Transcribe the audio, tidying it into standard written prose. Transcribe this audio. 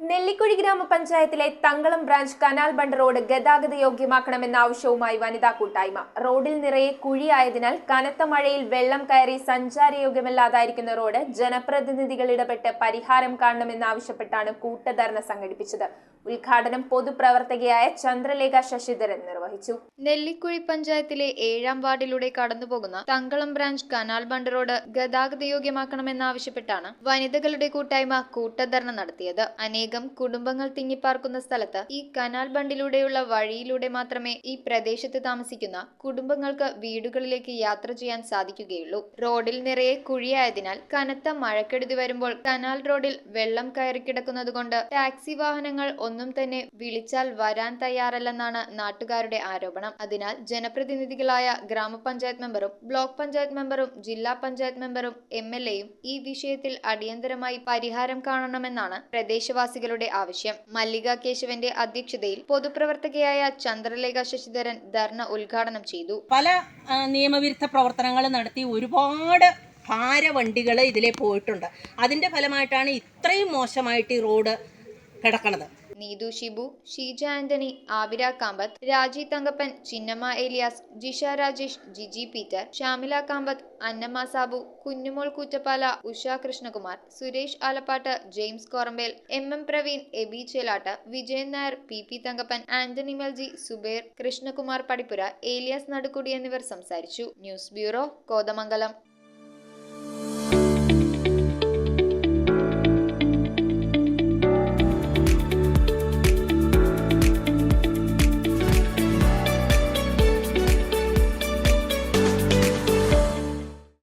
നെല്ലിക്കുഴി ഗ്രാമപഞ്ചായത്തിലെ Thankalam branch canal bund road ഗതാഗത യോഗ്യമാക്കണമെന്ന ആവശ്യവുമായി വനിതാ കൂട്ടായ്മ. റോഡിൽ നിറയെ കുഴിയായതിനാൽ കനത്ത മഴയിൽ വെള്ളം കയറി സഞ്ചാരയോഗ്യമല്ലാതായിരിക്കുന്ന റോഡ് ജനപ്രതിനിധികൾ ഇടപെട്ട് പരിഹാരം കാണണമെന്നാവശ്യപ്പെട്ടാണ് കൂട്ടധർണ സംഘടിപ്പിച്ചത്. ഉദ്ഘാടനം പൊതുപ്രവർത്തകയായ ചന്ദ്രലേഖ ശശിധരൻ നിർവഹിച്ചു. നെല്ലിക്കുഴി പഞ്ചായത്തിലെ 7-ാം വാർഡിലൂടെ കടന്നുപോകുന്ന Thankalam branch canal bund road ഗതാഗത യോഗ്യമാക്കണമെന്നാവശ്യപ്പെട്ടാണ് വനിതകളുടെ കൂട്ടായ്മ കൂട്ടധർണ നടത്തിയത്. അനേകം കുടുംബങ്ങൾ തിങ്ങിപ്പാർക്കുന്ന സ്ഥലത്ത് ഈ കനാൽ ബണ്ടിലൂടെയുള്ള വഴിയിലൂടെ മാത്രമേ ഈ പ്രദേശത്ത് താമസിക്കുന്ന കുടുംബങ്ങൾക്ക് വീടുകളിലേക്ക് യാത്ര ചെയ്യാൻ സാധിക്കുകയുള്ളൂ. റോഡിൽ നിറയെ കുഴിയായതിനാൽ കനത്ത മഴക്കെടുതി വരുമ്പോൾ കനാൽ റോഡിൽ വെള്ളം കയറിക്കിടക്കുന്നതുകൊണ്ട് ടാക്സി വാഹനങ്ങൾ ഒന്നും തന്നെ വിളിച്ചാൽ വരാൻ തയ്യാറല്ലെന്നാണ് നാട്ടുകാരുടെ ആരോപണം. അതിനാൽ ജനപ്രതിനിധികളായ ഗ്രാമപഞ്ചായത്ത് മെമ്പറും ബ്ലോക്ക് പഞ്ചായത്ത് മെമ്പറും ജില്ലാ പഞ്ചായത്ത് മെമ്പറും MLAയും ഈ വിഷയത്തിൽ അടിയന്തരമായി പരിഹാരം കാണണമെന്നാണ് പ്രദേശവാസികളുടെ ആവശ്യം. മല്ലിക കേശവന്റെ അധ്യക്ഷതയിൽ പൊതുപ്രവർത്തകയായ ചന്ദ്രലേഖ ശശിധരൻ ധർണ ഉദ്ഘാടനം ചെയ്തു. പല നിയമവിരുദ്ധ പ്രവർത്തനങ്ങൾ നടത്തി ഒരുപാട് ഭാരവണ്ടികൾ ഇതിലെ പോയിട്ടുണ്ട്. അതിന്റെ ഫലമായിട്ടാണ് ഇത്രയും മോശമായിട്ട് ഈ റോഡ് കിടക്കുന്നത്. നീതു ഷിബു, ഷീജ ആന്റണി, ആവിര കാമ്പത്ത്, രാജി തങ്കപ്പൻ, ചിന്നമ്മ ഏലിയാസ്, ജിഷ രാജേഷ്, ജിജി പീറ്റർ, ഷാമില കാമ്പത്ത്, അന്നമ്മ സാബു, കുഞ്ഞുമോൾ കൂറ്റപ്പാല, ഉഷ കൃഷ്ണകുമാർ, സുരേഷ് ആലപ്പാട്ട്, ജെയിംസ് കോറമ്പേൽ, MM പ്രവീൺ, എബി ചേലാട്ട്, വിജയൻ നായർ, PP തങ്കപ്പൻ, ആന്റണി മെൽജി, സുബേർ, കൃഷ്ണകുമാർ പടിപ്പുര, ഏലിയാസ് നടുക്കുടി എന്നിവർ സംസാരിച്ചു. News bureau, Kothamangalam.